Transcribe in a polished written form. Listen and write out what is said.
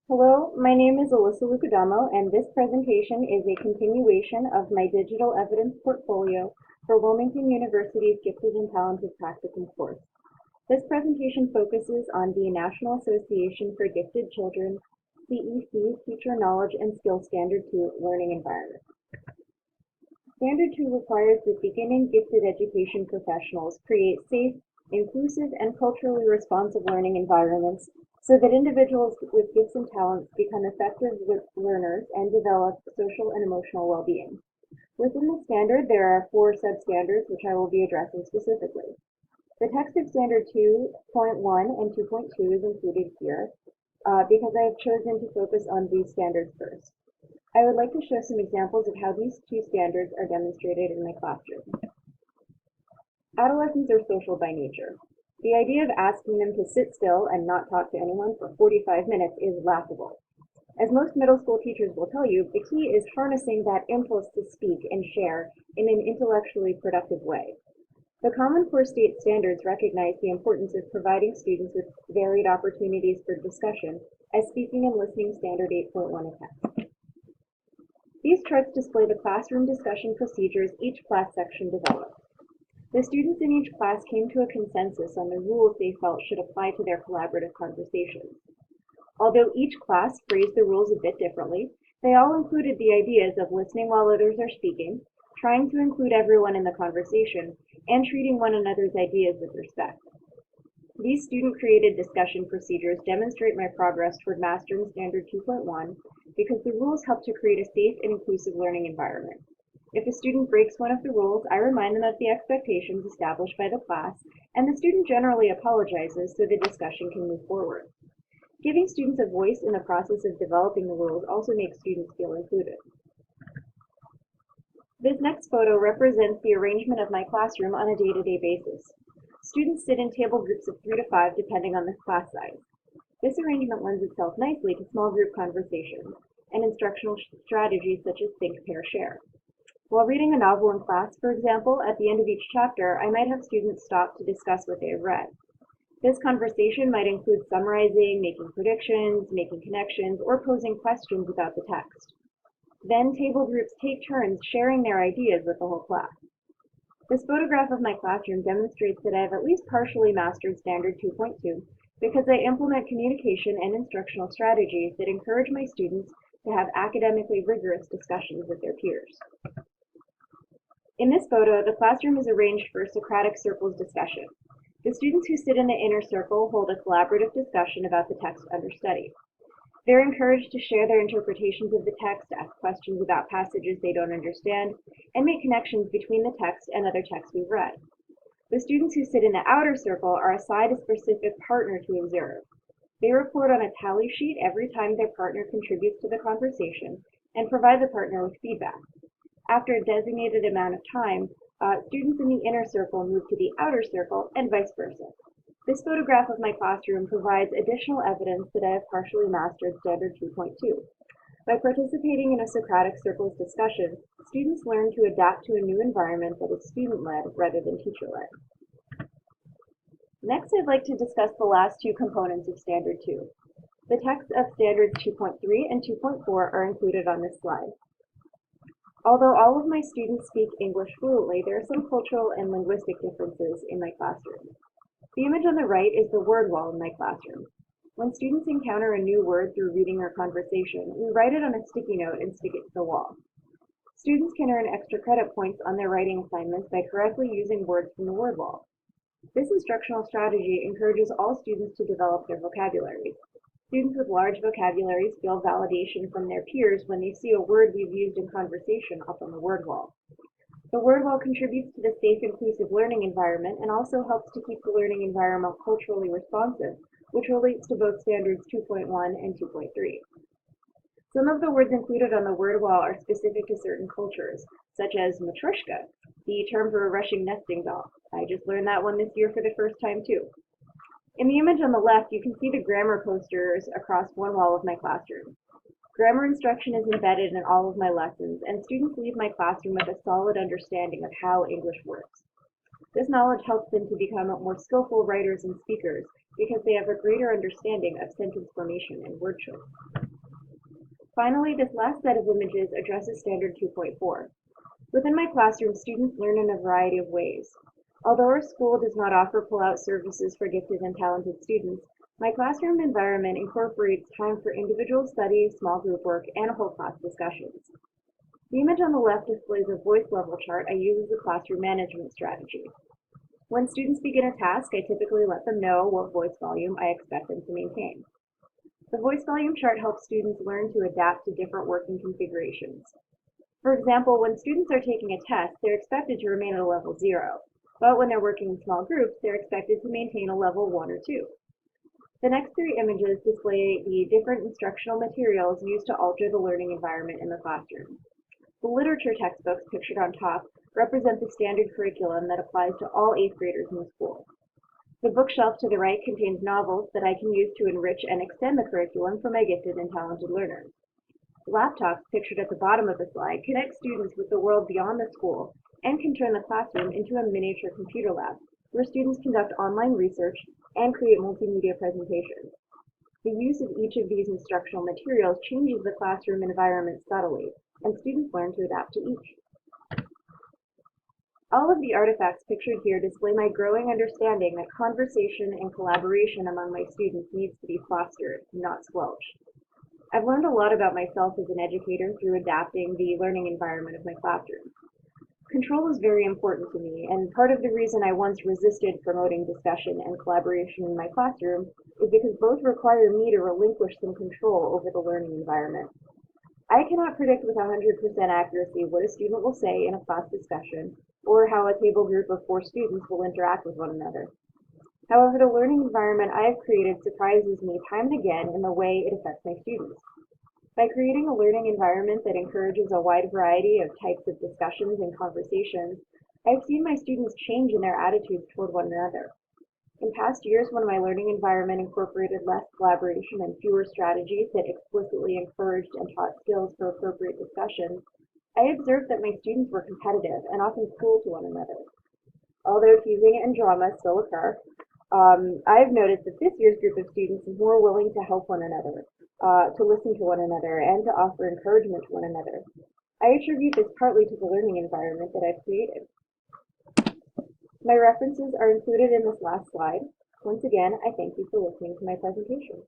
Hello, my name is Alyssa Lucadamo, and this presentation is a continuation of my digital evidence portfolio for Wilmington University's Gifted and Talented Practicum course. This presentation focuses on the National Association for Gifted Children, CEC Teacher Knowledge and Skill Standard 2 Learning Environment. Standard 2 requires that beginning gifted education professionals create safe, inclusive, and culturally responsive learning environments so that individuals with gifts and talents become effective learners and develop social and emotional well-being. Within the standard, there are 4 substandards which I will be addressing specifically. The text of Standard 2.1 and 2.2 is included here because I have chosen to focus on these standards first. I would like to show some examples of how these 2 standards are demonstrated in my classroom. Adolescents are social by nature. The idea of asking them to sit still and not talk to anyone for 45 minutes is laughable. As most middle school teachers will tell you, the key is harnessing that impulse to speak and share in an intellectually productive way. The Common Core State Standards recognize the importance of providing students with varied opportunities for discussion, as Speaking and Listening Standard 8.1 attempts. These charts display the classroom discussion procedures each class section developed. The students in each class came to a consensus on the rules they felt should apply to their collaborative conversations. Although each class phrased the rules a bit differently, they all included the ideas of listening while others are speaking, trying to include everyone in the conversation, and treating one another's ideas with respect. These student-created discussion procedures demonstrate my progress toward mastering Standard 2.1 because the rules help to create a safe and inclusive learning environment. If a student breaks one of the rules, I remind them of the expectations established by the class, and the student generally apologizes so the discussion can move forward. Giving students a voice in the process of developing the rules also makes students feel included. This next photo represents the arrangement of my classroom on a day-to-day basis. Students sit in table groups of 3 to 5 depending on the class size. This arrangement lends itself nicely to small group conversations and instructional strategies such as think, pair, share. While reading a novel in class, for example, at the end of each chapter, I might have students stop to discuss what they have read. This conversation might include summarizing, making predictions, making connections, or posing questions about the text. Then table groups take turns sharing their ideas with the whole class. This photograph of my classroom demonstrates that I have at least partially mastered Standard 2.2 because I implement communication and instructional strategies that encourage my students to have academically rigorous discussions with their peers. In this photo, the classroom is arranged for a Socratic Circles discussion. The students who sit in the inner circle hold a collaborative discussion about the text under study. They're encouraged to share their interpretations of the text, ask questions about passages they don't understand, and make connections between the text and other texts we've read. The students who sit in the outer circle are assigned a specific partner to observe. They report on a tally sheet every time their partner contributes to the conversation and provide the partner with feedback. After a designated amount of time, students in the inner circle move to the outer circle and vice versa. This photograph of my classroom provides additional evidence that I have partially mastered Standard 2.2. By participating in a Socratic Circles discussion, students learn to adapt to a new environment that is student-led rather than teacher-led. Next, I'd like to discuss the last 2 components of Standard 2. The text of Standards 2.3 and 2.4 are included on this slide. Although all of my students speak English fluently, there are some cultural and linguistic differences in my classroom. The image on the right is the word wall in my classroom. When students encounter a new word through reading or conversation, we write it on a sticky note and stick it to the wall. Students can earn extra credit points on their writing assignments by correctly using words from the word wall. This instructional strategy encourages all students to develop their vocabularies. Students with large vocabularies feel validation from their peers when they see a word we've used in conversation up on the word wall. The word wall contributes to the safe, inclusive learning environment and also helps to keep the learning environment culturally responsive, which relates to both Standards 2.1 and 2.3. Some of the words included on the word wall are specific to certain cultures, such as matryoshka, the term for a Russian nesting doll. I just learned that one this year for the first time too. In the image on the left, you can see the grammar posters across one wall of my classroom. Grammar instruction is embedded in all of my lessons, and students leave my classroom with a solid understanding of how English works. This knowledge helps them to become more skillful writers and speakers, because they have a greater understanding of sentence formation and word choice. Finally, this last set of images addresses Standard 2.4. Within my classroom, students learn in a variety of ways. Although our school does not offer pull-out services for gifted and talented students, my classroom environment incorporates time for individual study, small group work, and whole class discussions. The image on the left displays a voice level chart I use as a classroom management strategy. When students begin a task, I typically let them know what voice volume I expect them to maintain. The voice volume chart helps students learn to adapt to different working configurations. For example, when students are taking a test, they're expected to remain at a level 0, but when they're working in small groups, they're expected to maintain a level 1 or 2. The next three images display the different instructional materials used to alter the learning environment in the classroom. The literature textbooks pictured on top represent the standard curriculum that applies to all 8th graders in the school. The bookshelf to the right contains novels that I can use to enrich and extend the curriculum for my gifted and talented learners. Laptops pictured at the bottom of the slide connect students with the world beyond the school and can turn the classroom into a miniature computer lab where students conduct online research and create multimedia presentations. The use of each of these instructional materials changes the classroom environment subtly, and students learn to adapt to each. All of the artifacts pictured here display my growing understanding that conversation and collaboration among my students needs to be fostered, not squelched. I've learned a lot about myself as an educator through adapting the learning environment of my classroom. Control is very important to me, and part of the reason I once resisted promoting discussion and collaboration in my classroom is because both require me to relinquish some control over the learning environment. I cannot predict with 100% accuracy what a student will say in a class discussion, or how a table group of 4 students will interact with one another. However, the learning environment I have created surprises me time and again in the way it affects my students. By creating a learning environment that encourages a wide variety of types of discussions and conversations, I've seen my students change in their attitudes toward one another. In past years, when my learning environment incorporated less collaboration and fewer strategies that explicitly encouraged and taught skills for appropriate discussions, I observed that my students were competitive and often cruel to one another. Although teasing and drama still occur, I've noticed that this year's group of students is more willing to help one another, to listen to one another, and to offer encouragement to one another. I attribute this partly to the learning environment that I've created. My references are included in this last slide. Once again, I thank you for listening to my presentation.